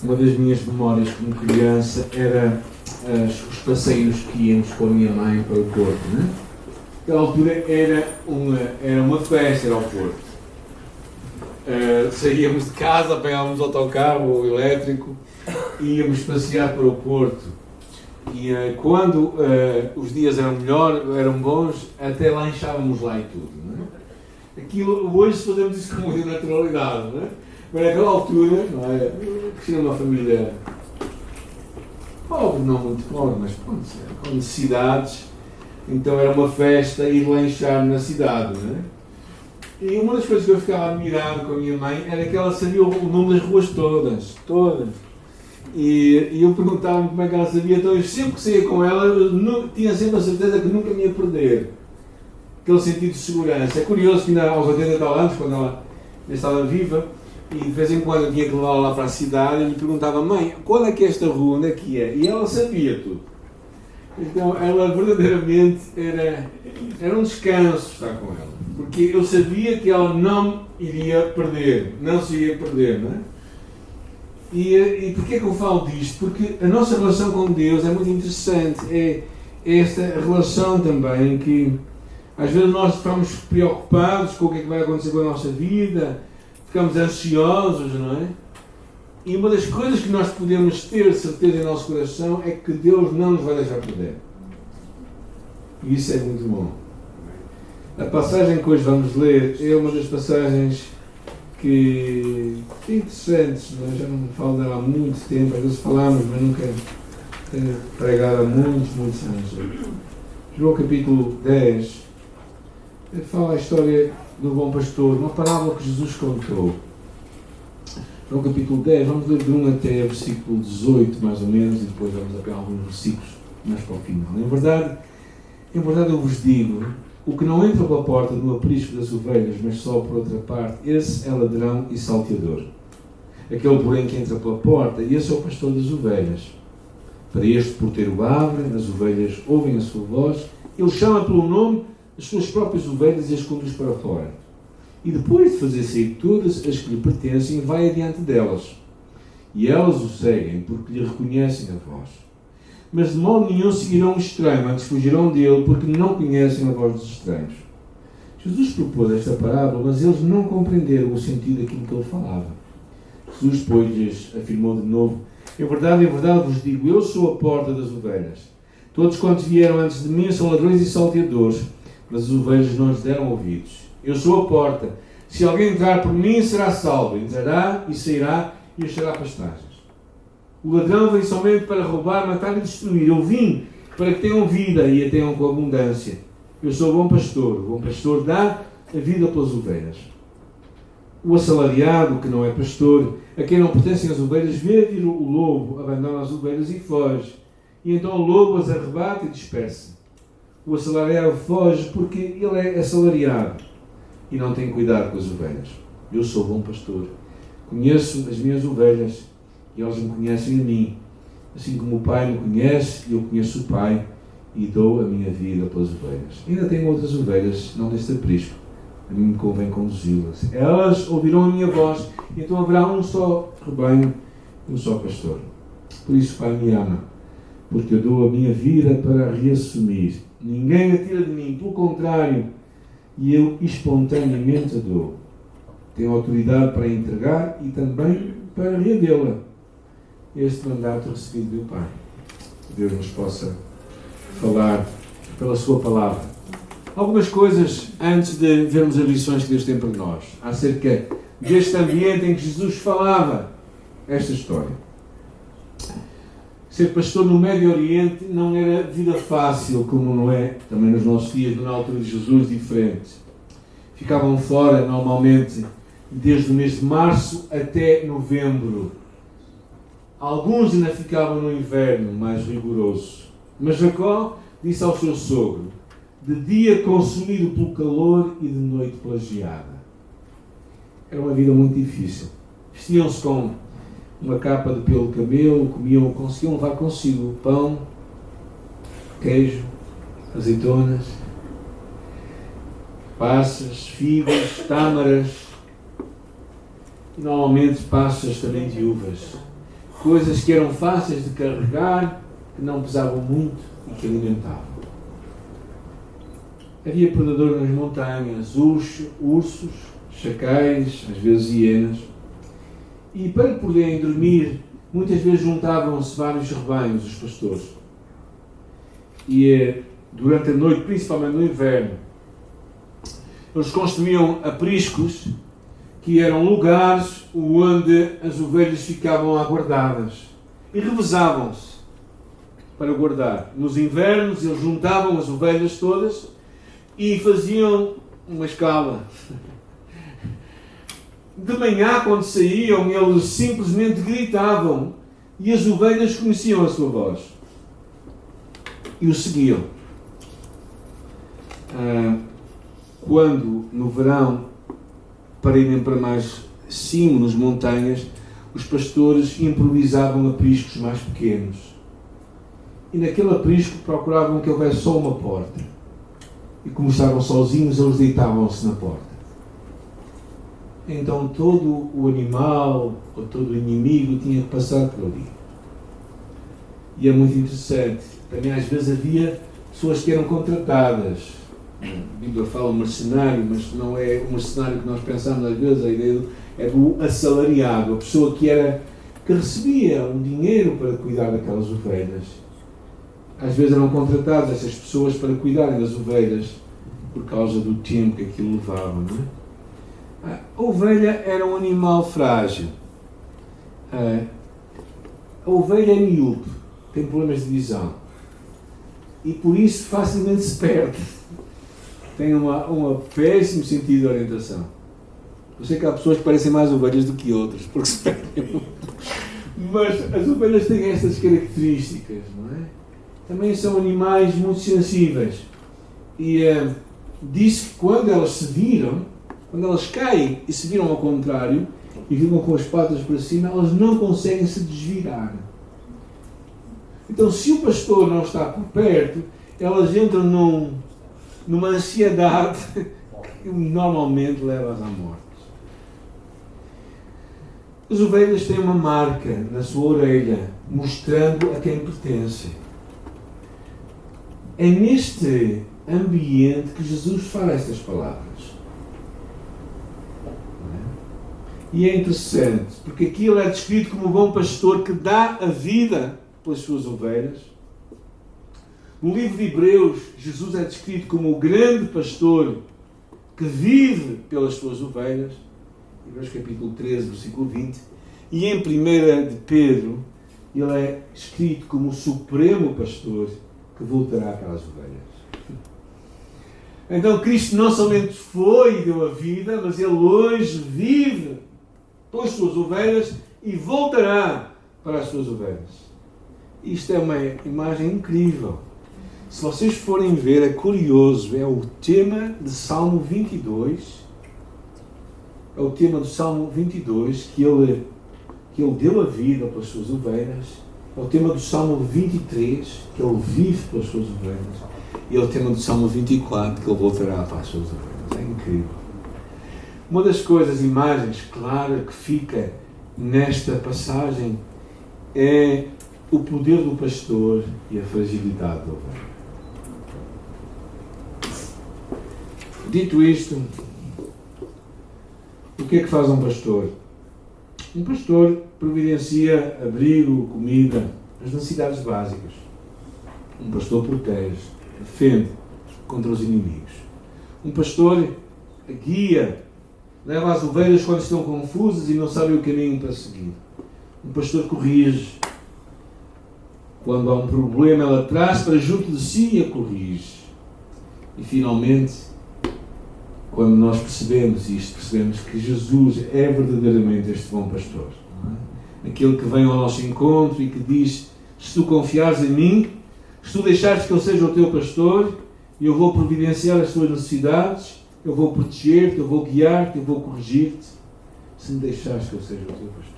Uma das minhas memórias como criança era os passeios que íamos com a minha mãe para o Porto, né? Naquela altura era uma festa, era ao Porto. Saíamos de casa, pegávamos o autocarro elétrico e íamos passear para o Porto. E quando os dias eram bons, até lanchávamos lá e tudo, não é? Aquilo, hoje fazemos isso com muita naturalidade, não é? Mas naquela altura, não é? Cresci numa família pobre, não muito pobre, mas pronto, com necessidades. Então era uma festa ir lanchar na cidade, não é? E uma das coisas que eu ficava admirado com a minha mãe era que ela sabia o nome das ruas todas. E eu perguntava-me como é que ela sabia, então eu sempre que saía com ela, eu tinha sempre a certeza que nunca me ia perder. Aquele sentido de segurança. É curioso que ainda aos 80 e tal anos, quando ela estava viva, e de vez em quando eu tinha que levá-la lá para a cidade, eu lhe perguntava: mãe, qual é que é esta rua, onde é que é? E ela sabia tudo. Então ela verdadeiramente era um descanso estar com ela. Porque eu sabia que ela não iria perder, não se ia perder, não é? E porquê é que eu falo disto? Porque a nossa relação com Deus é muito interessante. É esta relação também que às vezes nós estamos preocupados com o que é que vai acontecer com a nossa vida, ficamos ansiosos, não é? E uma das coisas que nós podemos ter certeza em nosso coração é que Deus não nos vai deixar perder. E isso é muito bom. A passagem que hoje vamos ler é uma das passagens que interessantes, mas já não falo dela há muito tempo, às vezes falamos, mas nunca tenho pregado há muitos anos. João capítulo 10 fala a história do bom pastor, uma parábola que Jesus contou. João capítulo 10, vamos ler de 1 até versículo 18 mais ou menos, e depois vamos apelar alguns versículos mais para o final. Em verdade eu vos digo, o que não entra pela porta no aprisco das ovelhas, mas só por outra parte, esse é ladrão e salteador. Aquele, porém, que entra pela porta, esse é o pastor das ovelhas. Para este porteiro abre, as ovelhas ouvem a sua voz, ele chama pelo nome as suas próprias ovelhas e as conduz para fora. E depois de fazer sair todas as que lhe pertencem, vai adiante delas. E elas o seguem, porque lhe reconhecem a voz. Mas de modo nenhum seguirão um estranho, antes fugirão dele, porque não conhecem a voz dos estranhos. Jesus propôs esta parábola, mas eles não compreenderam o sentido daquilo que ele falava. Jesus, pois, lhes afirmou de novo: em verdade vos digo, eu sou a porta das ovelhas. Todos quantos vieram antes de mim são ladrões e salteadores, mas as ovelhas não lhes deram ouvidos. Eu sou a porta. Se alguém entrar por mim, será salvo. Entrará e sairá e achará pastagens. O ladrão vem somente para roubar, matar e destruir. Eu vim para que tenham vida e a tenham com abundância. Eu sou o bom pastor. O bom pastor dá a vida pelas ovelhas. O assalariado, que não é pastor, a quem não pertencem as ovelhas, vê vir o lobo, abandona as ovelhas e foge. E então o lobo as arrebata e dispersa. O assalariado foge porque ele é assalariado e não tem cuidado com as ovelhas. Eu sou o bom pastor. Conheço as minhas ovelhas e elas me conhecem a mim. Assim como o Pai me conhece, eu conheço o Pai e dou a minha vida pelas ovelhas. Ainda tenho outras ovelhas, não deste aprisco. A mim me convém conduzi-las. Elas ouvirão a minha voz e então haverá um só rebanho, um só pastor. Por isso o Pai me ama, porque eu dou a minha vida para a reassumir. Ninguém a tira de mim, pelo contrário, e eu espontaneamente a dou. Tenho autoridade para entregar e também para reavê-la. Este mandato recebido do meu Pai. Deus nos possa falar pela sua palavra. Algumas coisas antes de vermos as lições que Deus tem para nós, acerca deste ambiente em que Jesus falava esta história. Ser pastor no Médio Oriente não era vida fácil, como não é também nos nossos dias, na altura de Jesus, diferente. Ficavam fora, normalmente, desde o mês de março até novembro. Alguns ainda ficavam no inverno mais rigoroso. Mas Jacó disse ao seu sogro: de dia consumido pelo calor e de noite pela geada. Era uma vida muito difícil. Vestiam-se com uma capa de pelo de camelo, conseguiam levar consigo pão, queijo, azeitonas, passas, figos, tâmaras, e normalmente passas também de uvas. coisas que eram fáceis de carregar, que não pesavam muito e que alimentavam. Havia predadores nas montanhas, ursos, chacais, às vezes hienas. E para poderem dormir, muitas vezes juntavam-se vários rebanhos, os pastores. E durante a noite, principalmente no inverno, eles construíam apriscos, que eram lugares onde as ovelhas ficavam aguardadas. E revezavam-se para guardar. Nos invernos, eles juntavam as ovelhas todas e faziam uma escala. De manhã, quando saíam, eles simplesmente gritavam e as ovelhas conheciam a sua voz e o seguiam. Quando, no verão, para irem para mais cima, nas montanhas, os pastores improvisavam apriscos mais pequenos. E naquele aprisco procuravam que houvesse só uma porta. E como estavam sozinhos, eles deitavam-se na porta. Então todo o animal, ou todo o inimigo, tinha que passar por ali. E é muito interessante. Também às vezes havia pessoas que eram contratadas. A Bíblia fala mercenário, mas não é o mercenário que nós pensamos às vezes. A ideia é do assalariado, a pessoa que recebia um dinheiro para cuidar daquelas ovelhas. Às vezes eram contratadas essas pessoas para cuidarem das ovelhas por causa do tempo que aquilo levava, não é? A ovelha era um animal frágil. A ovelha é miúpe, tem problemas de visão e por isso facilmente se perde. Tem um péssimo sentido de orientação. Eu sei que há pessoas que parecem mais ovelhas do que outras, porque se perdem. Mas as ovelhas têm estas características, não é? Também são animais muito sensíveis. E diz que quando elas se viram, quando elas caem e se viram ao contrário, e ficam com as patas para cima, elas não conseguem se desvirar. Então, se o pastor não está por perto, elas entram numa ansiedade que normalmente leva-as à morte. As ovelhas têm uma marca na sua orelha, mostrando a quem pertencem. É neste ambiente que Jesus fala estas palavras. E é interessante, porque aqui ele é descrito como um bom pastor que dá a vida pelas suas ovelhas. No livro de Hebreus, Jesus é descrito como o grande pastor que vive pelas suas ovelhas. Hebreus capítulo 13, versículo 20. E em 1 de Pedro, ele é escrito como o supremo pastor que voltará àquelas ovelhas. Então Cristo não somente foi e deu a vida, mas ele hoje vive pelas suas ovelhas e voltará para as suas ovelhas. Isto é uma imagem incrível. Se vocês forem ver, é curioso, é o tema de Salmo 22, é o tema do Salmo 22, que ele deu a vida pelas suas ovelhas, é o tema do Salmo 23, que ele vive pelas suas ovelhas, e é o tema do Salmo 24, que ele voltará para as suas ovelhas. É incrível. Uma das coisas, imagens claras que fica nesta passagem é o poder do pastor e a fragilidade da ovelha. Dito isto, o que é que faz um pastor? Um pastor providencia abrigo, comida, as necessidades básicas. Um pastor protege, defende contra os inimigos. Um pastor guia, leva as ovelhas quando estão confusas e não sabem o caminho para seguir. Um pastor corrige. Quando há um problema, ela traz para junto de si e a corrige. E finalmente, quando nós percebemos isto, percebemos que Jesus é verdadeiramente este bom pastor. Não é? Aquele que vem ao nosso encontro e que diz: se tu confiares em mim, se tu deixares que eu seja o teu pastor, eu vou providenciar as tuas necessidades, eu vou proteger-te, eu vou guiar-te, eu vou corrigir-te, se me deixares que eu seja o teu pastor.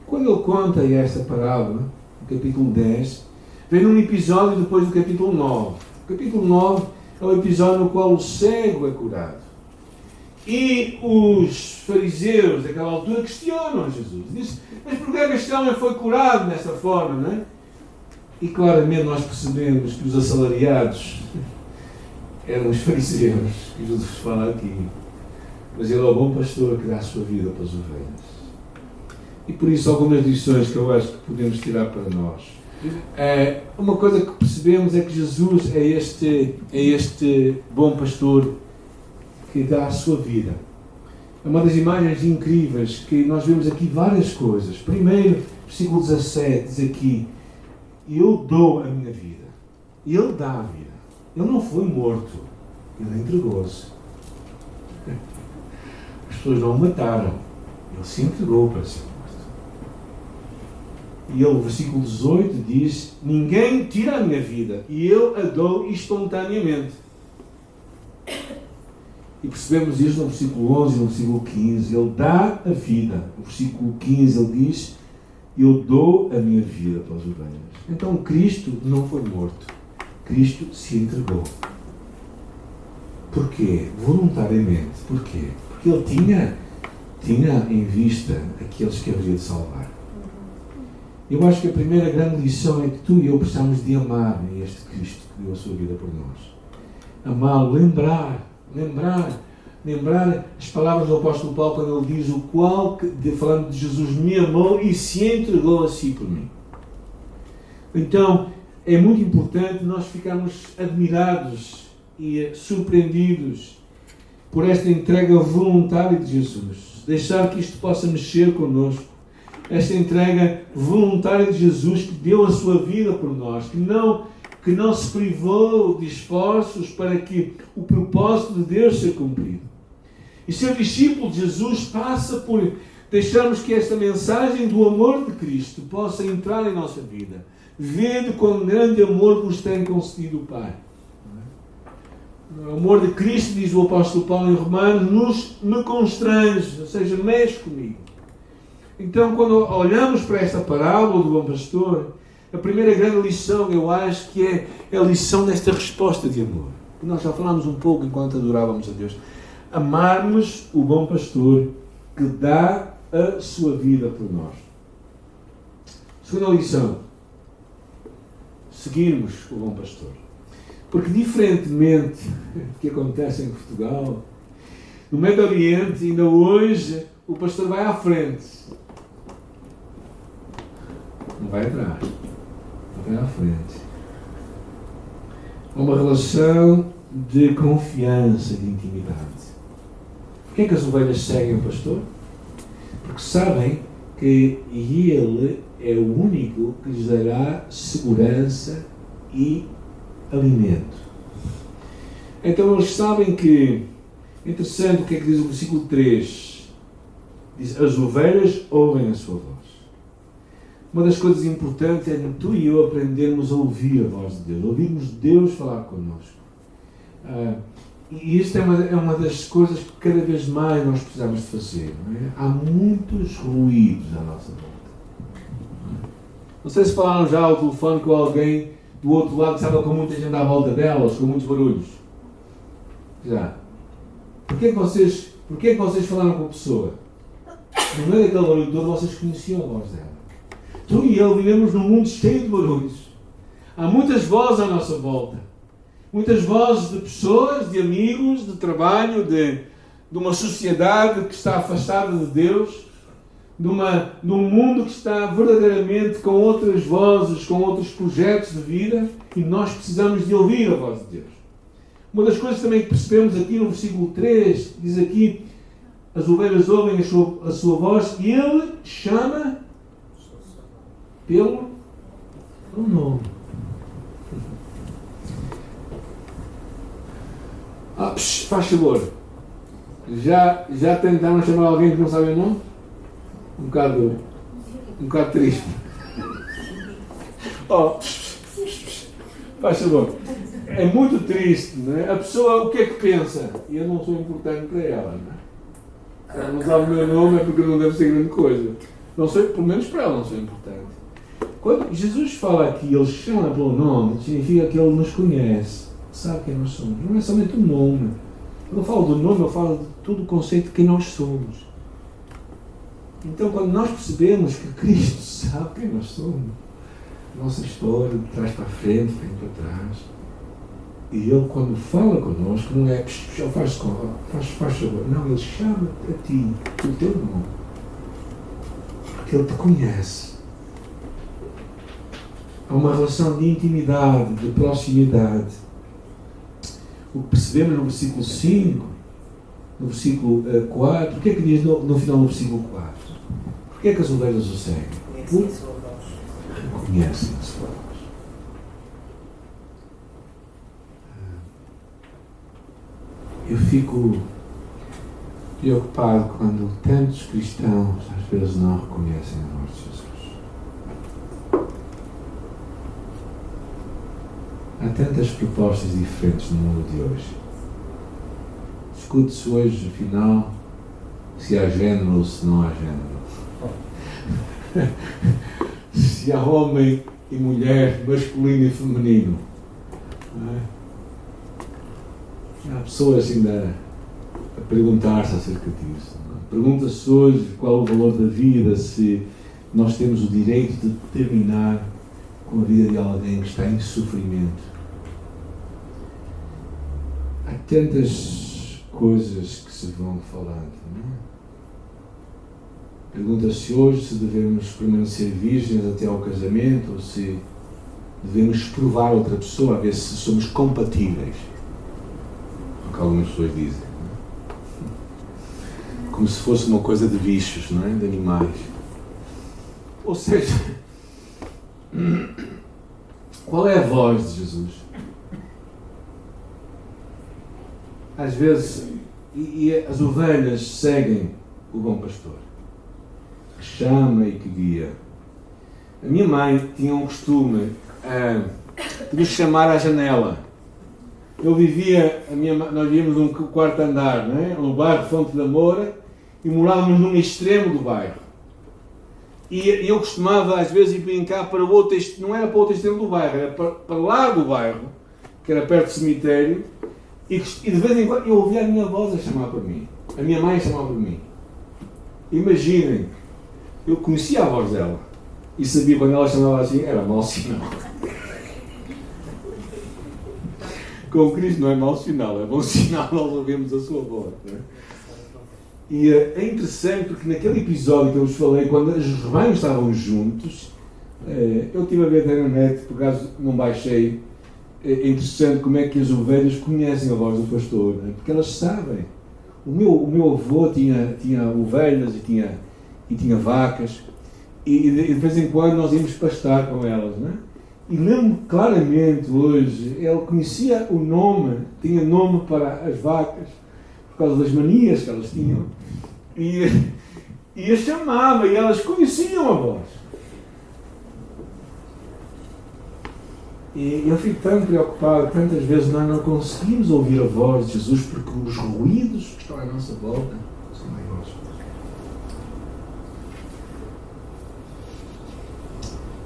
Quando ele conta esta parábola, no capítulo 10, vem num episódio depois do capítulo 9. O capítulo 9 é o episódio no qual o cego é curado. E os fariseus daquela altura questionam Jesus. Dizem, mas por que é que este homem foi curado desta forma, não é? E claramente nós percebemos que os assalariados eram os fariseus, que Jesus fala aqui. Mas ele é o bom pastor que dá a sua vida pelas ovelhas. E por isso algumas lições que eu acho que podemos tirar para nós. Uma coisa que percebemos é que Jesus é este bom pastor que dá a sua vida. É uma das imagens incríveis que nós vemos aqui várias coisas. Primeiro, versículo 17, diz aqui, eu dou a minha vida. E ele dá a vida. Ele não foi morto. Ele entregou-se. As pessoas não o mataram. Ele se entregou para ser morto. E ele, versículo 18, diz, ninguém tira a minha vida. E eu a dou espontaneamente. E percebemos isso no versículo 11 e no versículo 15. Ele dá a vida. No versículo 15 ele diz, eu dou a minha vida pelas ovelhas. Então Cristo não foi morto. Cristo se entregou. Porquê? Voluntariamente. Porquê? Porque ele tinha em vista aqueles que haveria de salvar. Eu acho que a primeira grande lição é que tu e eu precisamos de amar este Cristo que deu a sua vida por nós. Amá-lo, lembrar as palavras do apóstolo Paulo quando ele diz o qual, falando de Jesus, me amou e se entregou a si por mim. Então, é muito importante nós ficarmos admirados e surpreendidos por esta entrega voluntária de Jesus. Deixar que isto possa mexer connosco. Esta entrega voluntária de Jesus que deu a sua vida por nós, que não se privou de esforços para que o propósito de Deus seja cumprido. E ser discípulo de Jesus passa por deixarmos que esta mensagem do amor de Cristo possa entrar em nossa vida. Vede com grande amor vos tem concedido o Pai. O amor de Cristo, diz o apóstolo Paulo em Romanos, me constrange, ou seja, mexe comigo. Então, quando olhamos para esta parábola do bom pastor, a primeira grande lição, eu acho que é a lição desta resposta de amor. Nós já falámos um pouco enquanto adorávamos a Deus. Amarmos o bom pastor que dá a sua vida por nós. Segunda lição. Seguirmos o bom pastor. Porque, diferentemente do que acontece em Portugal, no Médio Oriente, ainda hoje, o pastor vai à frente. Não vai atrás. Vai à frente. Há uma relação de confiança e de intimidade. Porquê é que as ovelhas seguem o pastor? Porque sabem que ele é o único que lhes dará segurança e alimento. Então eles sabem que, interessante o que é que diz o versículo 3, diz, as ovelhas ouvem a sua voz. Uma das coisas importantes é tu e eu aprendermos a ouvir a voz de Deus, ouvirmos Deus falar connosco. E isto é uma das coisas que cada vez mais nós precisamos de fazer. Não é? Há muitos ruídos à nossa volta. Não sei se falaram já ao telefone com alguém do outro lado que estava com muita gente à volta delas, com muitos barulhos. Já. Porquê que vocês falaram com a pessoa? No meio daquele barulho todo, vocês conheciam a voz dela. Tu e eu vivemos num mundo cheio de barulhos. Há muitas vozes à nossa volta. Muitas vozes de pessoas, de amigos, de trabalho, de uma sociedade que está afastada de Deus, de um mundo que está verdadeiramente com outras vozes, com outros projetos de vida, e nós precisamos de ouvir a voz de Deus. Uma das coisas também que percebemos aqui no versículo 3, diz aqui, as ovelhas ouvem a sua voz e ele chama pelo nome. Faz favor. Já tentaram chamar alguém que não sabe o nome? Um bocado triste. Faz favor. É muito triste, não é? A pessoa, o que é que pensa? E eu não sou importante para ela, não é? Se ela não sabe o meu nome é porque não deve ser grande coisa. Não sei, pelo menos para ela não sou importante. Quando Jesus fala aqui, ele chama pelo nome, significa que ele nos conhece, sabe quem nós somos. Não é somente o nome. Quando eu falo do nome, eu falo de todo o conceito de quem nós somos. Então, quando nós percebemos que Cristo sabe quem nós somos, nossa história, de trás para a frente, de frente para trás, e Ele, quando fala connosco, não é que Ele faz favor, não, Ele chama a ti, o teu nome, porque Ele te conhece. Há uma relação de intimidade, de proximidade. O que percebemos no versículo 5, no versículo 4, o que é que diz no final do versículo 4? Porquê é que as ovelhas o seguem? Reconhecem a sua voz. Eu fico preocupado quando tantos cristãos às vezes não reconhecem a voz de Jesus. Há tantas propostas diferentes no mundo de hoje. Discute-se hoje, afinal, se há género ou se não há género. Se há homem e mulher, masculino e feminino. Não é? Há pessoas ainda a perguntar-se acerca disso. Pergunta-se hoje qual é o valor da vida, se nós temos o direito de determinar com a vida de alguém que está em sofrimento. Há tantas coisas que se vão falando, não é? Pergunta-se hoje se devemos permanecer virgens até ao casamento ou se devemos provar outra pessoa a ver se somos compatíveis. É o que algumas pessoas dizem. Não é? Como se fosse uma coisa de bichos, não é? De animais. Ou seja, qual é a voz de Jesus? Às vezes, as ovelhas seguem o bom pastor, que chama e que guia. A minha mãe tinha um costume de nos chamar à janela. Nós vivíamos num quarto andar, não é? No bairro Fonte da Moura, e morávamos num extremo do bairro. E eu costumava, às vezes, ir brincar para o outro, não era para o outro extremo do bairro, era para lá do bairro, que era perto do cemitério, e de vez em quando eu ouvia a minha voz a chamar para mim. A minha mãe a chamar para mim. Imaginem, eu conhecia a voz dela, e sabia quando ela chamava assim, era mau sinal. Com Cristo não é mau sinal, é bom sinal, nós ouvimos a sua voz. Não é? E é interessante porque naquele episódio que eu vos falei, quando os rebanhos estavam juntos, eu estive a ver na net, por acaso não baixei. É interessante como é que as ovelhas conhecem a voz do pastor, não é? Porque elas sabem. O meu avô tinha ovelhas e tinha vacas, e de vez em quando nós íamos pastar com elas, não é? E lembro claramente hoje, ele conhecia o nome, tinha nome para as vacas, por causa das manias que elas tinham, e as chamava, e elas conheciam a voz. E eu fico tão preocupado, tantas vezes nós não conseguimos ouvir a voz de Jesus porque os ruídos que estão à nossa volta são maiores.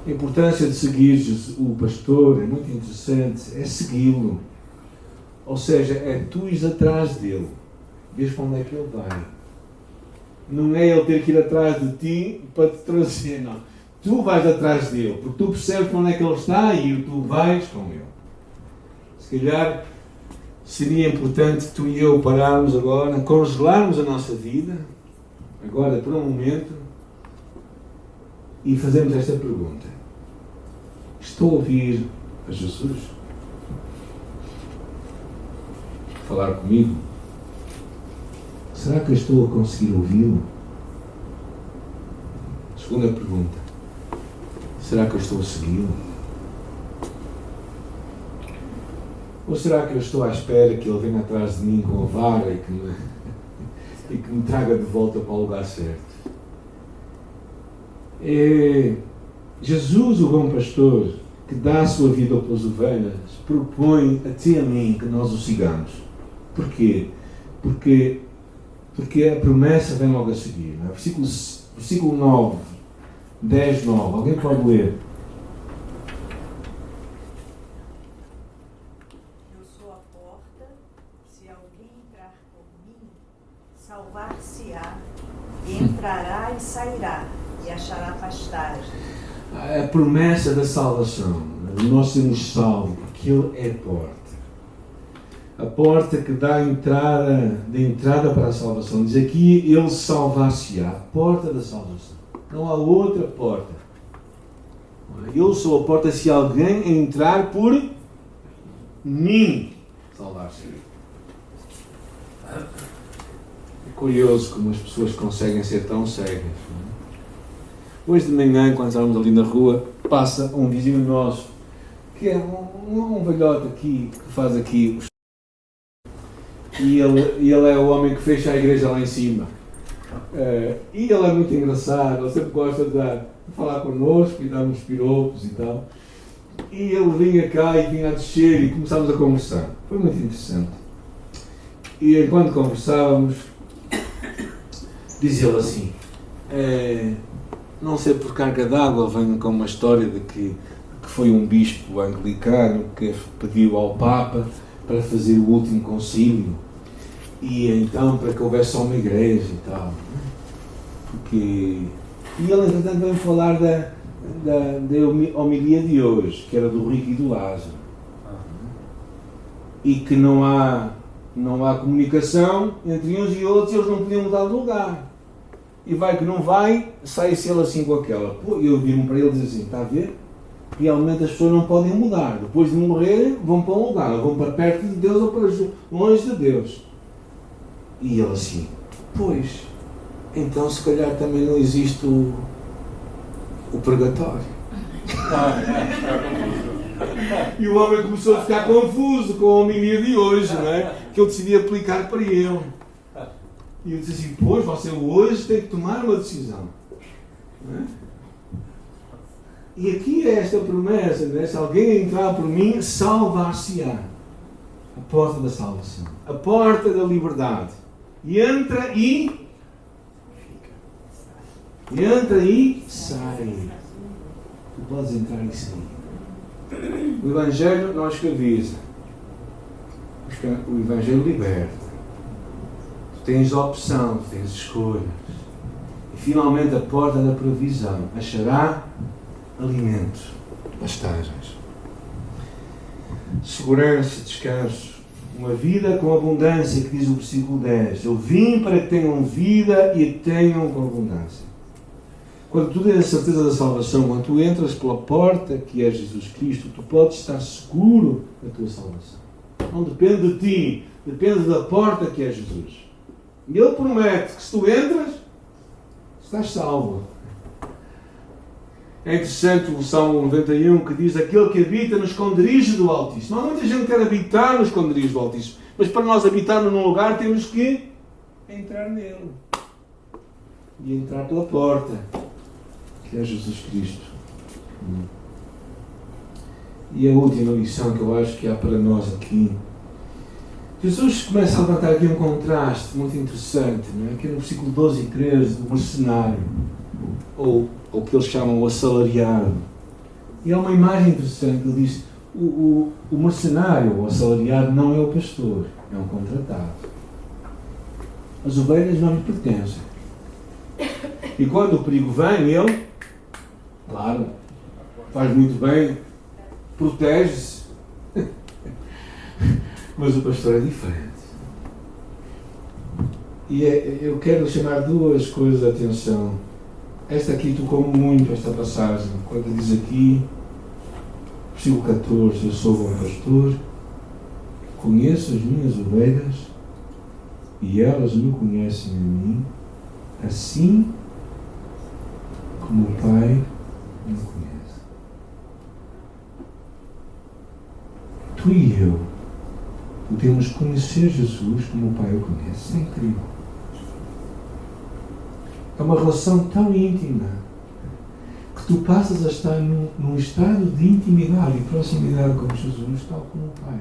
A importância de seguir Jesus, o pastor, é muito interessante, é segui-lo. Ou seja, é tu ires atrás dele, vês para onde é que ele vai. Não é ele ter que ir atrás de ti para te trazer, não. Tu vais atrás dele, porque tu percebes para onde é que ele está e tu vais com ele. Se calhar seria importante tu e eu pararmos agora, congelarmos a nossa vida, agora por um momento, e fazermos esta pergunta. Estou a ouvir a Jesus? Falar comigo? Será que eu estou a conseguir ouvi-lo? Segunda pergunta. Será que eu estou a segui-lo? Ou será que eu estou à espera que ele venha atrás de mim com a vara e que me traga de volta para o lugar certo? É Jesus, o bom pastor, que dá a sua vida pelas ovelhas, propõe a ti e a mim que nós o sigamos. Porquê? Porque a promessa vem logo a seguir. Não é? Versículo 9. 10, 9. Alguém pode ler? Eu sou a porta. Se alguém entrar entrará e sairá, e achará pastagem. A promessa da salvação, de nós sermos salvos, porque Ele é a porta. A porta que dá a entrada para a salvação. Diz aqui, Ele salvar-se-á. A porta da salvação. Não há outra porta. Eu sou a porta se alguém entrar por mim. Salvar-se-á. É curioso como as pessoas conseguem ser tão cegas. Hoje de manhã, quando estávamos ali na rua, passa um vizinho nosso, que é um velhote aqui, que faz aqui os... E ele é o homem que fecha a igreja lá em cima. E ele é muito engraçado, ele sempre gosta de falar connosco e dar uns piropos e tal. E ele vinha cá e vinha a descer e começámos a conversar. Foi muito interessante. E enquanto conversávamos, diz ele assim, não sei por carga d'água, vem com uma história de que foi um bispo anglicano que pediu ao Papa para fazer o último concílio. E então, para que houvesse só uma igreja e tal. E ele, entretanto, veio falar da homilia de hoje, que era do rico e do Lázaro. E que não há comunicação entre uns e outros, e eles não podiam mudar de lugar. E vai que não vai, sai-se ele assim com aquela. E eu viro-me para ele e diz assim, está a ver? Realmente as pessoas não podem mudar. Depois de morrer, vão para um lugar. Ou vão para perto de Deus ou para longe de Deus. E ele assim, pois, então se calhar também não existe o purgatório. E o homem começou a ficar confuso com a homilia de hoje, não é? Que eu decidi aplicar para ele. E eu disse assim, pois, você hoje tem que tomar uma decisão. Não é? E aqui é esta promessa, né? Se alguém entrar por mim, salvar-se-á. A porta da salvação. A porta da liberdade. E entra e sai. Tu podes entrar e sair. O Evangelho não escraviza. O Evangelho liberta. Tu tens opção, tu tens escolhas. E finalmente a porta da provisão achará alimento, pastagens, segurança, descanso. Uma vida com abundância, que diz o versículo 10. Eu vim para que tenham vida e tenham com abundância. Quando tu tens a certeza da salvação, quando tu entras pela porta que é Jesus Cristo, tu podes estar seguro da tua salvação. Não depende de ti, depende da porta que é Jesus. E Ele promete que se tu entras, estás salvo. É interessante o Salmo 91 que diz aquele que habita no esconderijo do Altíssimo. Não há muita gente que quer habitar no esconderijo do Altíssimo, mas para nós habitarmos num lugar temos que entrar nele. E entrar pela porta, que é Jesus Cristo. E a última lição que eu acho que há para nós aqui. Jesus começa a levantar aqui um contraste muito interessante, não é? Aqui no versículo 12 e 13 do mercenário, ou o que eles chamam o assalariado. E há uma imagem interessante, ele diz, o mercenário, o assalariado, não é o pastor, é um contratado. As ovelhas não lhe pertencem. E quando o perigo vem, ele, claro, faz muito bem, protege-se. Mas o pastor é diferente. E eu quero chamar duas coisas de atenção. Esta aqui tocou-me muito, esta passagem, quando diz aqui, versículo 14, eu sou bom pastor, conheço as minhas ovelhas e elas me conhecem a mim, assim como o Pai me conhece. Tu e eu podemos conhecer Jesus como o Pai o conhece. Isso é incrível. É uma relação tão íntima que tu passas a estar num estado de intimidade e proximidade com Jesus, tal como o Pai.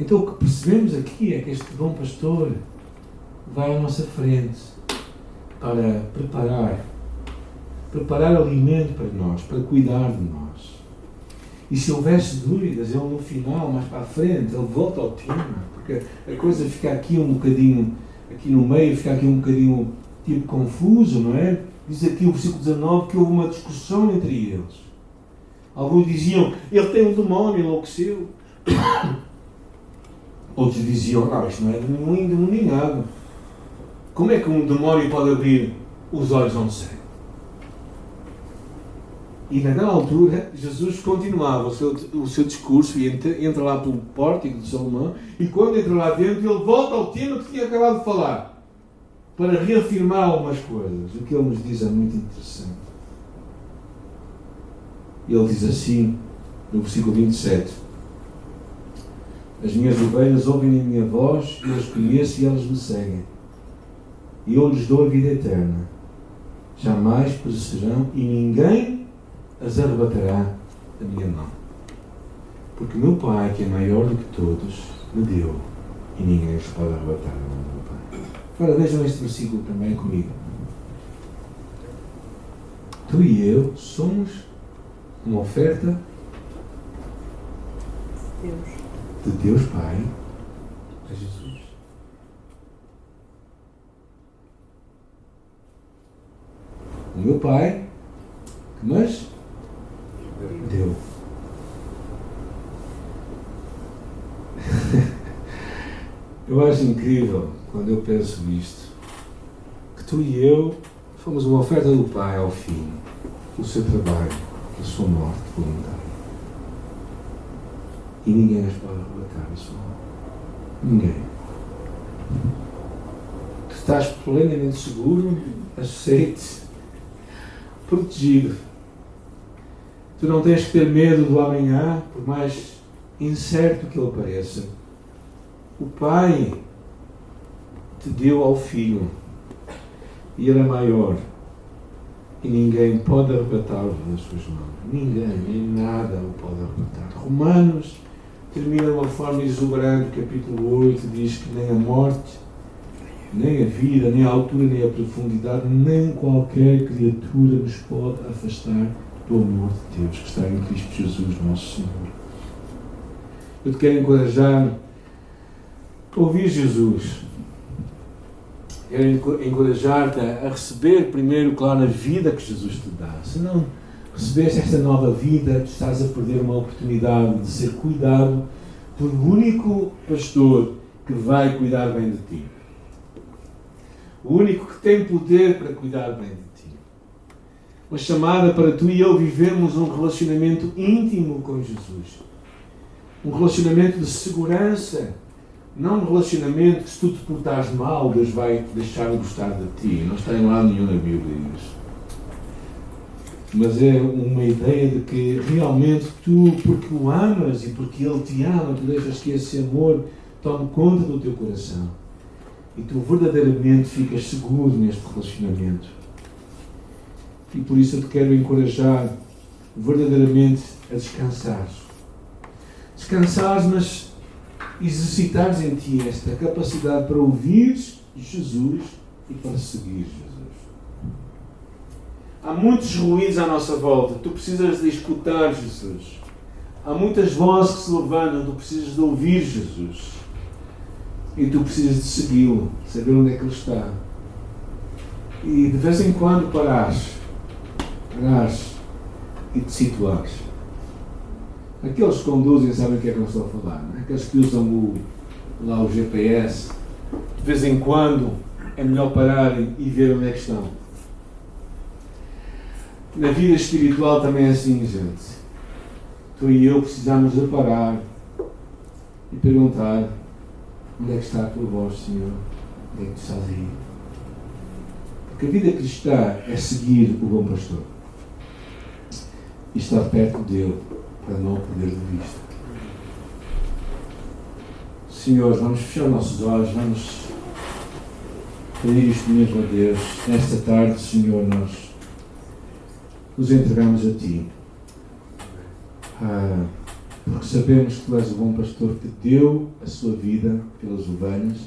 Então o que percebemos aqui é que este bom pastor vai à nossa frente para preparar alimento para nós, para cuidar de nós. E se houvesse dúvidas, ele no final, mais para a frente, ele volta ao tema, porque a coisa fica aqui um bocadinho, aqui no meio, fica aqui um bocadinho tipo confuso, não é? Diz aqui o versículo 19 que houve uma discussão entre eles. Alguns diziam, ele tem um demónio, enlouqueceu. Outros diziam, não, isto não é endemoniado. Como é que um demónio pode abrir os olhos a um cego? E naquela altura, Jesus continuava o seu discurso e entra lá pelo pórtico de Salomão, e quando entra lá dentro, ele volta ao tema que tinha acabado de falar, para reafirmar algumas coisas. O que ele nos diz é muito interessante. Ele diz assim, no versículo 27, as minhas ovelhas ouvem a minha voz, eu as conheço e elas me seguem. E eu lhes dou a vida eterna. Jamais perecerão e ninguém as arrebatará da minha mão. Porque o meu Pai, que é maior do que todos, me deu e ninguém os pode arrebatar da mão do meu Pai. Agora vejam este versículo também comigo. Tu e eu somos uma oferta de Deus Pai a Jesus. O meu Pai, mas deu. Eu acho incrível quando eu penso nisto, que tu e eu fomos uma oferta do Pai ao Filho, o seu trabalho, a sua morte voluntária. E ninguém nos pode arrebatar a sua morte. Ninguém. Tu estás plenamente seguro, aceite, protegido. Tu não tens que ter medo do amanhã, por mais incerto que ele pareça. O Pai te deu ao Filho e ele é maior e ninguém pode arrebatá-lo das suas mãos. Ninguém, nem nada o pode arrebatar. Romanos termina de uma forma exuberante, capítulo 8, diz que nem a morte, nem a vida, nem a altura, nem a profundidade, nem qualquer criatura nos pode afastar do amor de Deus que está em Cristo Jesus, nosso Senhor. Eu te quero encorajar a ouvir Jesus. Quero encorajar-te a receber primeiro, claro, a vida que Jesus te dá. Se não recebeste esta nova vida, tu estás a perder uma oportunidade de ser cuidado por um único pastor que vai cuidar bem de ti. O único que tem poder para cuidar bem de ti. Uma chamada para tu e eu vivermos um relacionamento íntimo com Jesus. Um relacionamento de segurança. Não um relacionamento que se tu te portares mal, Deus vai deixar de gostar de ti. Não está em lado nenhum na Bíblia isso. Mas é uma ideia de que realmente tu, porque o amas e porque Ele te ama, tu deixas que esse amor tome conta do teu coração. E tu verdadeiramente ficas seguro neste relacionamento. E por isso eu te quero encorajar verdadeiramente a descansares. Descansares, mas exercitares em ti esta capacidade para ouvires Jesus e para seguir Jesus. Há muitos ruídos à nossa volta. Tu precisas de escutar Jesus. Há muitas vozes que se levantam. Tu precisas de ouvir Jesus. E tu precisas de segui-lo. Saber onde é que Ele está. E de vez em quando parares e te situares. Aqueles que conduzem sabem o que é que eu estou a falar. Não é? Aqueles que usam lá o GPS. De vez em quando é melhor pararem e ver onde é que estão. Na vida espiritual também é assim, gente. Tu e eu precisamos de parar e perguntar: onde é que está a tua voz, Senhor? Onde é que tu estás aí? Porque a vida cristã é seguir o bom pastor e estar perto dele para não o perder de vista. Senhor, vamos fechar nossos olhos, vamos pedir isto mesmo a Deus. Nesta tarde, Senhor, nós nos entregamos a Ti. Porque sabemos que Tu és o bom pastor que deu a sua vida pelas ovelhas,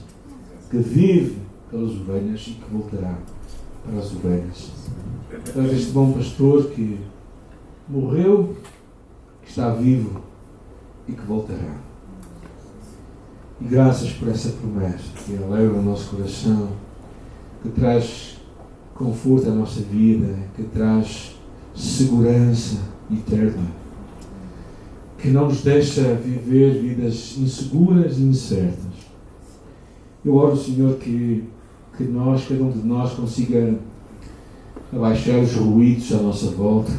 que vive pelas ovelhas e que voltará para as ovelhas. Tu és este bom pastor que morreu, que está vivo e que voltará. E graças por essa promessa que alegra o nosso coração, que traz conforto à nossa vida, que traz segurança eterna, que não nos deixa viver vidas inseguras e incertas. Eu oro, Senhor, que nós, cada um de nós, consiga abaixar os ruídos à nossa volta,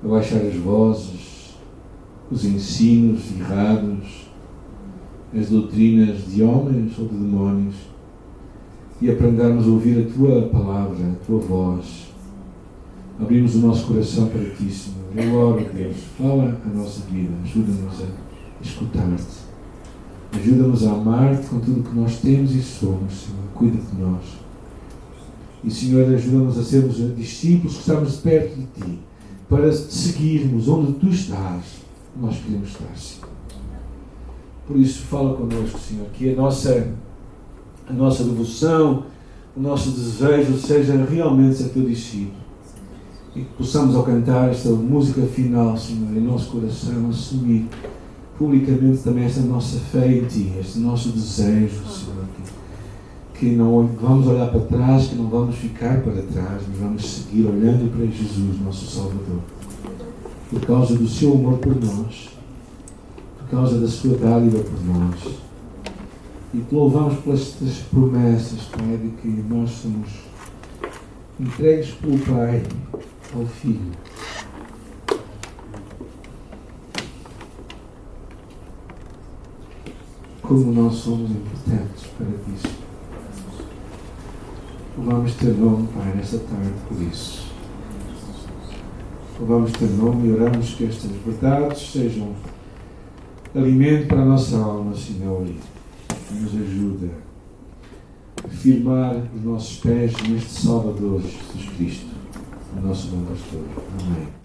abaixar as vozes, os ensinos errados, as doutrinas de homens ou de demónios, e aprendermos a ouvir a Tua palavra, a Tua voz. Abrimos o nosso coração para Ti, Senhor. Eu oro, Deus, fala a nossa vida, ajuda-nos a escutar-te. Ajuda-nos a amar-te com tudo o que nós temos e somos, Senhor. Cuida de nós. E, Senhor, ajuda-nos a sermos discípulos que estamos perto de Ti, para te seguirmos onde Tu estás. Nós queremos estar, Senhor. Por isso, fala connosco, Senhor, que a nossa devoção, o nosso desejo seja realmente ser Teu discípulo. E que possamos, ao cantar esta música final, Senhor, em nosso coração, assumir publicamente também esta nossa fé em Ti, este nosso desejo, Senhor, que não vamos olhar para trás, que não vamos ficar para trás, mas vamos seguir olhando para Jesus, nosso Salvador, por causa do Seu amor por nós, por causa da Sua dádiva por nós. E te louvamos pelas Tuas promessas, Pai, de que nós somos entregues pelo Pai ao Filho. Como nós somos importantes para Ti. Louvamos Teu nome, Pai, nesta tarde por isso. Louvamos Teu nome e oramos que estas verdades sejam alimento para a nossa alma, Senhor, e nos ajuda a firmar os nossos pés neste Salvador, Jesus Cristo, o nosso bom pastor. Amém.